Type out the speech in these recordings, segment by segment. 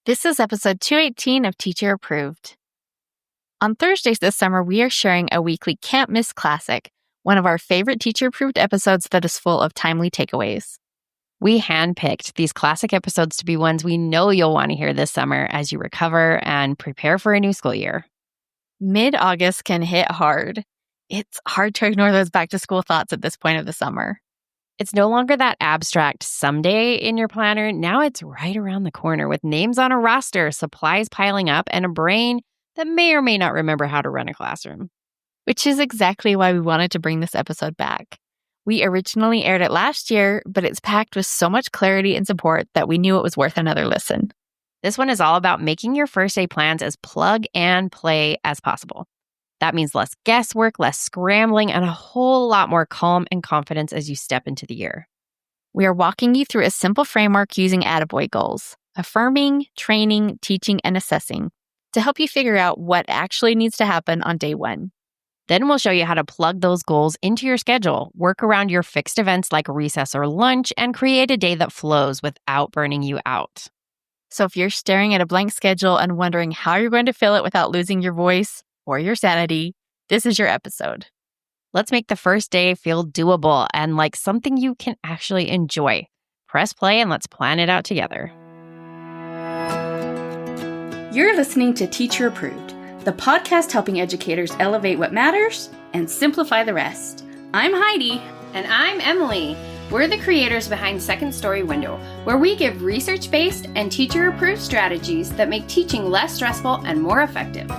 This is episode 218 of Teacher Approved. On Thursdays this summer, we are sharing a weekly Can't Miss classic, one of our favorite Teacher Approved episodes that is full of timely takeaways. We handpicked these classic episodes to be ones we know you'll want to hear this summer as you recover and prepare for a new school year. Mid-August can hit hard. It's hard to ignore those back-to-school thoughts at this point of the summer. It's no longer that abstract someday in your planner. Now it's right around the corner with names on a roster, supplies piling up, and a brain that may or may not remember how to run a classroom. Which is exactly why we wanted to bring this episode back. We originally aired it last year, but it's packed with so much clarity and support that we knew it was worth another listen. This one is all about making your first day plans as plug and play as possible. That means less guesswork, less scrambling, and a whole lot more calm and confidence as you step into the year. We are walking you through a simple framework using ATTABOY goals: affirming, training, teaching, and assessing, to help you figure out what actually needs to happen on day one. Then we'll show you how to plug those goals into your schedule, work around your fixed events like recess or lunch, and create a day that flows without burning you out. So if you're staring at a blank schedule and wondering how you're going to fill it without losing your voice or your sanity, this is your episode. Let's make the first day feel doable and like something you can actually enjoy. Press play and let's plan it out together. You're listening to Teacher Approved, the podcast helping educators elevate what matters and simplify the rest. I'm Heidi. And I'm Emily. We're the creators behind Second Story Window, where we give research-based and teacher-approved strategies that make teaching less stressful and more effective.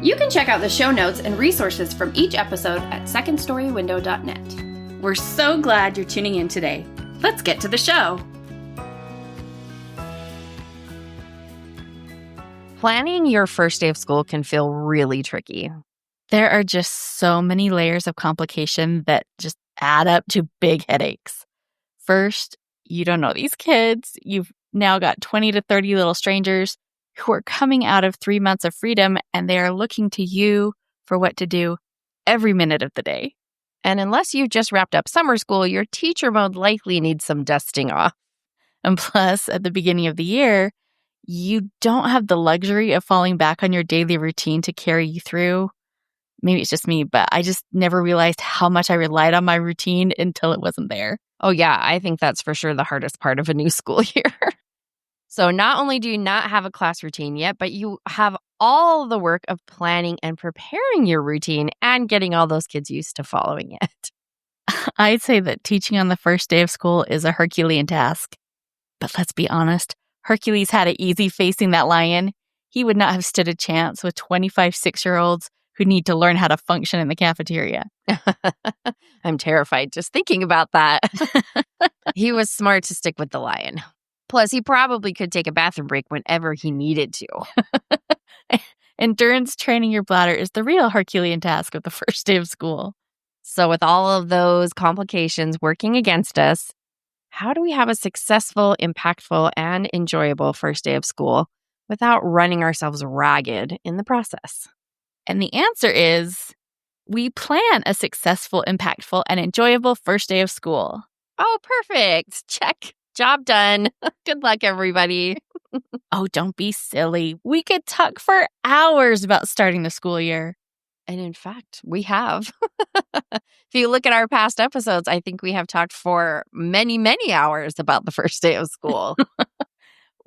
You can check out the show notes and resources from each episode at secondstorywindow.net. We're so glad you're tuning in today. Let's get to the show. Planning your first day of school can feel really tricky. There are just so many layers of complication that just add up to big headaches. First, you don't know these kids. You've now got 20 to 30 little strangers who are coming out of 3 months of freedom, and they are looking to you for what to do every minute of the day. And unless you've just wrapped up summer school, your teacher mode likely needs some dusting off. And plus, at the beginning of the year, you don't have the luxury of falling back on your daily routine to carry you through. Maybe it's just me, but I just never realized how much I relied on my routine until it wasn't there. Oh yeah, I think that's for sure the hardest part of a new school year. So not only do you not have a class routine yet, but you have all the work of planning and preparing your routine and getting all those kids used to following it. I'd say that teaching on the first day of school is a Herculean task. But let's be honest, Hercules had it easy facing that lion. He would not have stood a chance with 25 6-year-olds who need to learn how to function in the cafeteria. I'm terrified just thinking about that. He was smart to stick with the lion. Plus, he probably could take a bathroom break whenever he needed to. Endurance training your bladder is the real Herculean task of the first day of school. So with all of those complications working against us, how do we have a successful, impactful, and enjoyable first day of school without running ourselves ragged in the process? And the answer is, we plan a successful, impactful, and enjoyable first day of school. Oh, perfect. Check. Job done. Good luck, everybody. Oh, don't be silly. We could talk for hours about starting the school year. And in fact, we have. If you look at our past episodes, I think we have talked for many, many hours about the first day of school.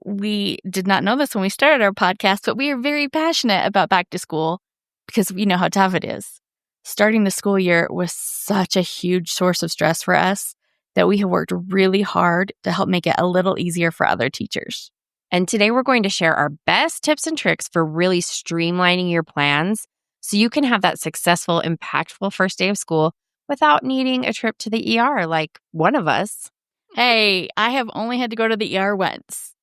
We did not know this when we started our podcast, but we are very passionate about back to school because we know how tough it is. Starting the school year was such a huge source of stress for us that we have worked really hard to help make it a little easier for other teachers. And today we're going to share our best tips and tricks for really streamlining your plans so you can have that successful, impactful first day of school without needing a trip to the ER like one of us. Hey, I have only had to go to the ER once.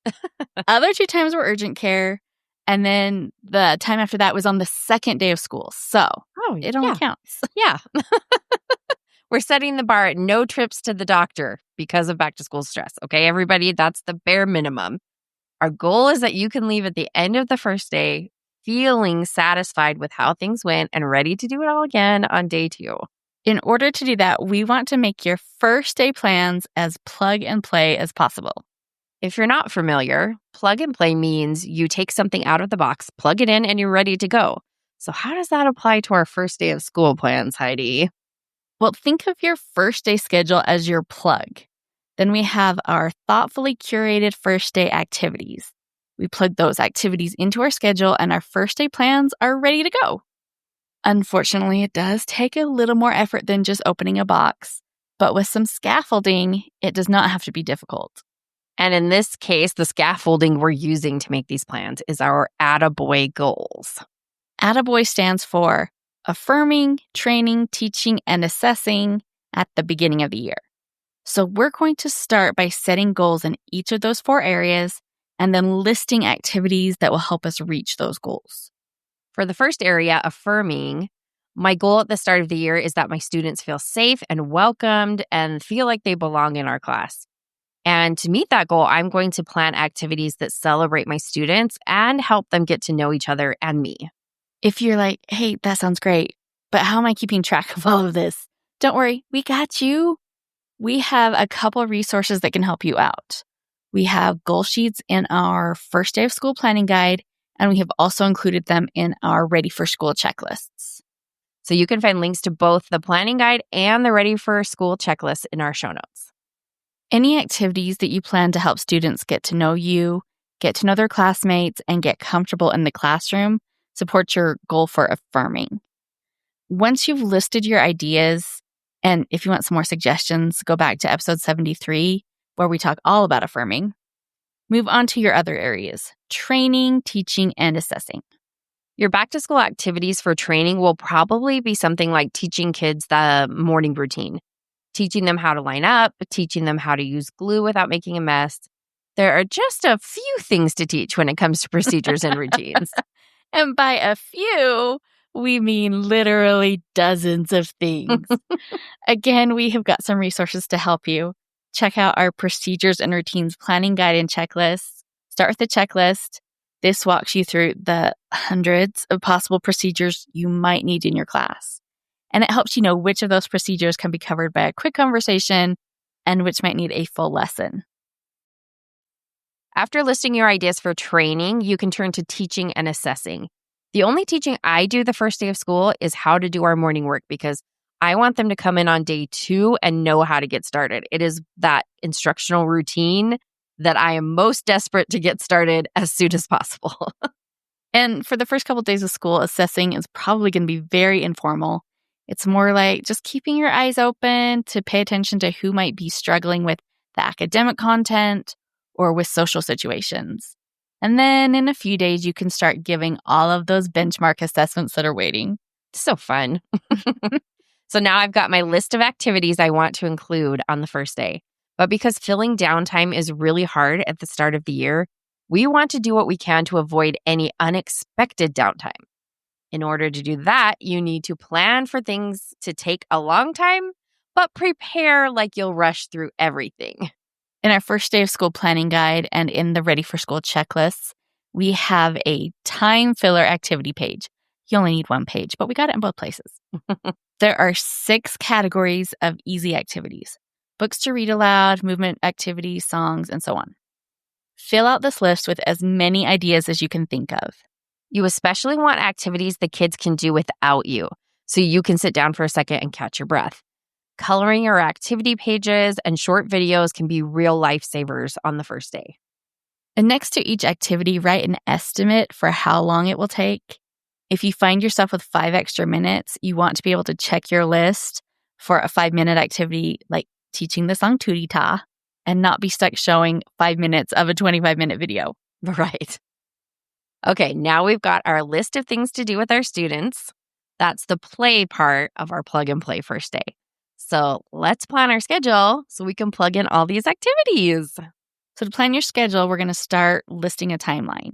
Other 2 times were urgent care, and then the time after that was on the second day of school. So it only counts. Yeah. We're setting the bar at no trips to the doctor because of back to school stress. Okay, everybody, that's the bare minimum. Our goal is that you can leave at the end of the first day feeling satisfied with how things went and ready to do it all again on day 2. In order to do that, we want to make your first day plans as plug and play as possible. If you're not familiar, plug and play means you take something out of the box, plug it in, and you're ready to go. So how does that apply to our first day of school plans, Heidi? Well, think of your first day schedule as your plug. Then we have our thoughtfully curated first day activities. We plug those activities into our schedule and our first day plans are ready to go. Unfortunately, it does take a little more effort than just opening a box, but with some scaffolding, it does not have to be difficult. And in this case, the scaffolding we're using to make these plans is our ATTABOY goals. ATTABOY stands for affirming, training, teaching, and assessing at the beginning of the year. So we're going to start by setting goals in each of those 4 areas and then listing activities that will help us reach those goals. For the first area, affirming, my goal at the start of the year is that my students feel safe and welcomed and feel like they belong in our class. And to meet that goal, I'm going to plan activities that celebrate my students and help them get to know each other and me. If you're like, hey, that sounds great, but how am I keeping track of all of this? Don't worry, we got you. We have a couple of resources that can help you out. We have goal sheets in our first day of school planning guide, and we have also included them in our Ready for School checklists. So you can find links to both the planning guide and the Ready for School checklist in our show notes. Any activities that you plan to help students get to know you, get to know their classmates, and get comfortable in the classroom support your goal for affirming. Once you've listed your ideas, and if you want some more suggestions, go back to episode 73, where we talk all about affirming. Move on to your other areas, training, teaching, and assessing. Your back-to-school activities for training will probably be something like teaching kids the morning routine, teaching them how to line up, teaching them how to use glue without making a mess. There are just a few things to teach when it comes to procedures and routines. And by a few, we mean literally dozens of things. Again, we have got some resources to help you. Check out our procedures and routines planning guide and checklist. Start with the checklist. This walks you through the hundreds of possible procedures you might need in your class. And it helps you know which of those procedures can be covered by a quick conversation and which might need a full lesson. After listing your ideas for training, you can turn to teaching and assessing. The only teaching I do the first day of school is how to do our morning work because I want them to come in on day 2 and know how to get started. It is that instructional routine that I am most desperate to get started as soon as possible. And for the first couple of days of school, assessing is probably going to be very informal. It's more like just keeping your eyes open to pay attention to who might be struggling with the academic content or with social situations. And then in a few days, you can start giving all of those benchmark assessments that are waiting. So fun. So now I've got my list of activities I want to include on the first day. But because filling downtime is really hard at the start of the year, we want to do what we can to avoid any unexpected downtime. In order to do that, you need to plan for things to take a long time, but prepare like you'll rush through everything. In our first day of school planning guide and in the Ready for School checklists, we have a time filler activity page. You only need one page, but we got it in both places. There are 6 categories of easy activities: books to read aloud, movement activities, songs, and so on. Fill out this list with as many ideas as you can think of. You especially want activities the kids can do without you, so you can sit down for a second and catch your breath. Coloring your activity pages and short videos can be real lifesavers on the first day. And next to each activity, write an estimate for how long it will take. If you find yourself with 5 extra minutes, you want to be able to check your list for a 5-minute activity like teaching the song Tootie Ta and not be stuck showing 5 minutes of a 25-minute video. Right. Okay, now we've got our list of things to do with our students. That's the play part of our plug and play first day. So let's plan our schedule so we can plug in all these activities. So to plan your schedule, we're going to start listing a timeline.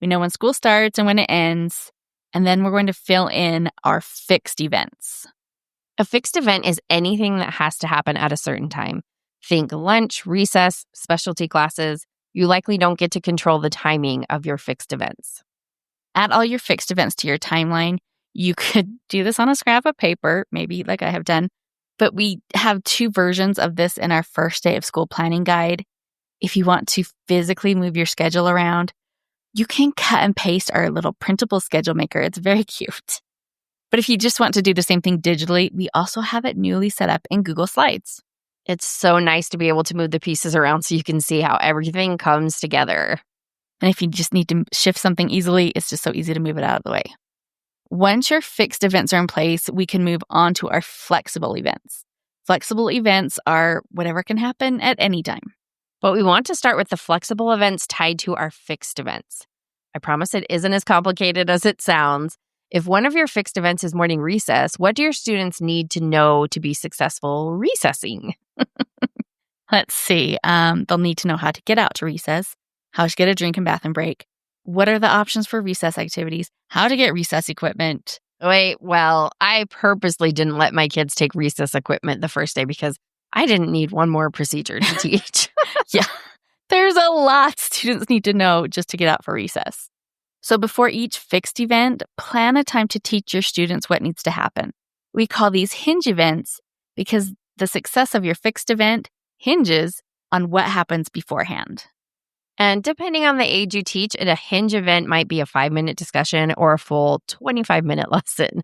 We know when school starts and when it ends, and then we're going to fill in our fixed events. A fixed event is anything that has to happen at a certain time. Think lunch, recess, specialty classes. You likely don't get to control the timing of your fixed events. Add all your fixed events to your timeline. You could do this on a scrap of paper, maybe like I have done, but we have 2 versions of this in our first day of school planning guide. If you want to physically move your schedule around, you can cut and paste our little printable schedule maker. It's very cute. But if you just want to do the same thing digitally, we also have it newly set up in Google Slides. It's so nice to be able to move the pieces around so you can see how everything comes together. And if you just need to shift something easily, it's just so easy to move it out of the way. Once your fixed events are in place, we can move on to our flexible events. Flexible events are whatever can happen at any time. But we want to start with the flexible events tied to our fixed events. I promise it isn't as complicated as it sounds. If one of your fixed events is morning recess, what do your students need to know to be successful recessing? Let's see. They'll need to know how to get out to recess, how to get a drink and bath and break. What are the options for recess activities? How to get recess equipment. Wait, well, I purposely didn't let my kids take recess equipment the first day because I didn't need one more procedure to teach. Yeah, there's a lot students need to know just to get out for recess. So before each fixed event, plan a time to teach your students what needs to happen. We call these hinge events because the success of your fixed event hinges on what happens beforehand. And depending on the age you teach, a hinge event might be a 5-minute discussion or a full 25-minute lesson.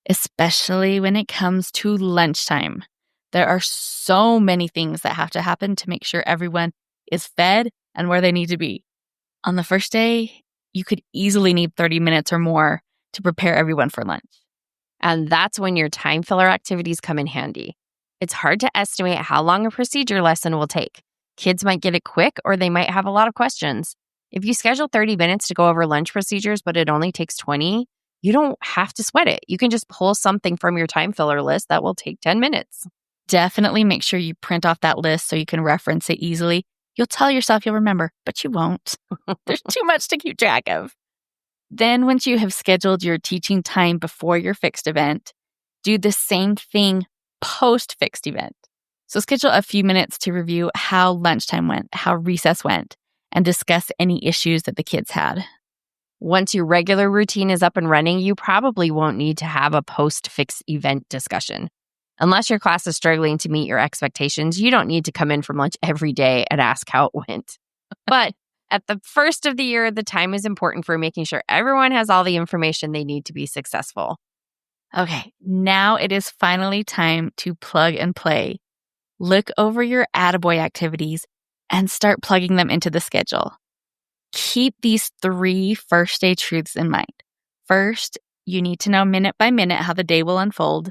Especially when it comes to lunchtime. There are so many things that have to happen to make sure everyone is fed and where they need to be. On the first day, you could easily need 30 minutes or more to prepare everyone for lunch. And that's when your time filler activities come in handy. It's hard to estimate how long a procedure lesson will take. Kids might get it quick or they might have a lot of questions. If you schedule 30 minutes to go over lunch procedures, but it only takes 20, you don't have to sweat it. You can just pull something from your time filler list that will take 10 minutes. Definitely make sure you print off that list so you can reference it easily. You'll tell yourself you'll remember, but you won't. There's too much to keep track of. Then once you have scheduled your teaching time before your fixed event, do the same thing post-fixed event. So schedule a few minutes to review how lunchtime went, how recess went, and discuss any issues that the kids had. Once your regular routine is up and running, you probably won't need to have a post-fixed event discussion. Unless your class is struggling to meet your expectations, you don't need to come in from lunch every day and ask how it went. But at the first of the year, the time is important for making sure everyone has all the information they need to be successful. Okay, now it is finally time to plug and play. Look over your ATTABOY activities and start plugging them into the schedule. Keep these 3 first day truths in mind. First, you need to know minute by minute how the day will unfold.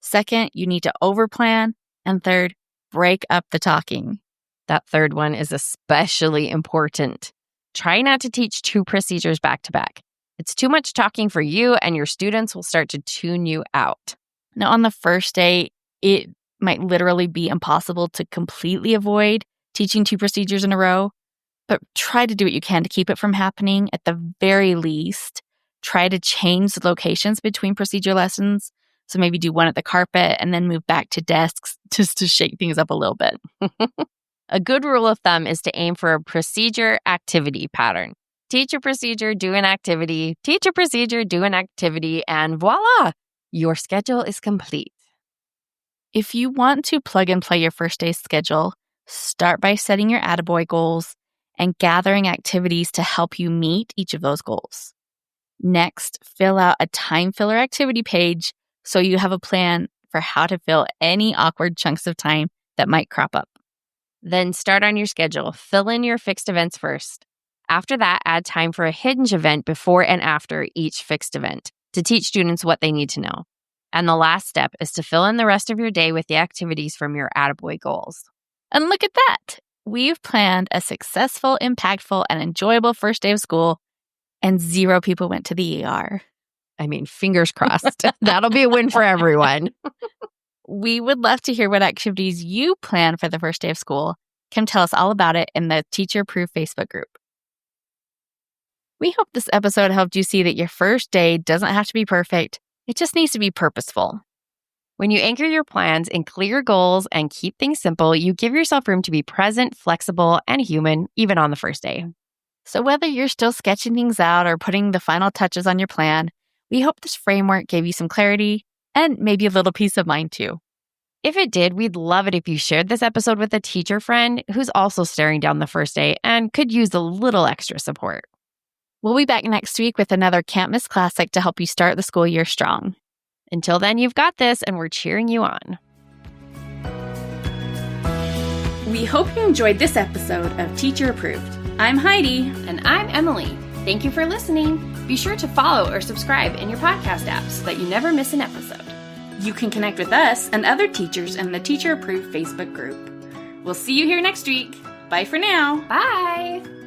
Second, you need to overplan. And third, break up the talking. That third one is especially important. Try not to teach 2 procedures back to back. It's too much talking for you, and your students will start to tune you out. Now, on the first day, it might literally be impossible to completely avoid teaching 2 procedures in a row, but try to do what you can to keep it from happening. At the very least, try to change the locations between procedure lessons. So maybe do one at the carpet and then move back to desks just to shake things up a little bit. A good rule of thumb is to aim for a procedure activity pattern. Teach a procedure, do an activity, teach a procedure, do an activity, and voila, your schedule is complete. If you want to plug and play your first day schedule, start by setting your ATTABOY goals and gathering activities to help you meet each of those goals. Next, fill out a time filler activity page so you have a plan for how to fill any awkward chunks of time that might crop up. Then start on your schedule. Fill in your fixed events first. After that, add time for a hinge event before and after each fixed event to teach students what they need to know. And the last step is to fill in the rest of your day with the activities from your ATTABOY goals. And look at that. We've planned a successful, impactful, and enjoyable first day of school, and 0 people went to the ER. I mean, fingers crossed. That'll be a win for everyone. We would love to hear what activities you plan for the first day of school. Come tell us all about it in the Teacher Approved Facebook group. We hope this episode helped you see that your first day doesn't have to be perfect. It just needs to be purposeful. When you anchor your plans in clear goals and keep things simple, you give yourself room to be present, flexible, and human, even on the first day. So whether you're still sketching things out or putting the final touches on your plan, we hope this framework gave you some clarity and maybe a little peace of mind too. If it did, we'd love it if you shared this episode with a teacher friend who's also staring down the first day and could use a little extra support. We'll be back next week with another Can't Miss Classic to help you start the school year strong. Until then, you've got this, and we're cheering you on. We hope you enjoyed this episode of Teacher Approved. I'm Heidi. And I'm Emily. Thank you for listening. Be sure to follow or subscribe in your podcast app so that you never miss an episode. You can connect with us and other teachers in the Teacher Approved Facebook group. We'll see you here next week. Bye for now. Bye.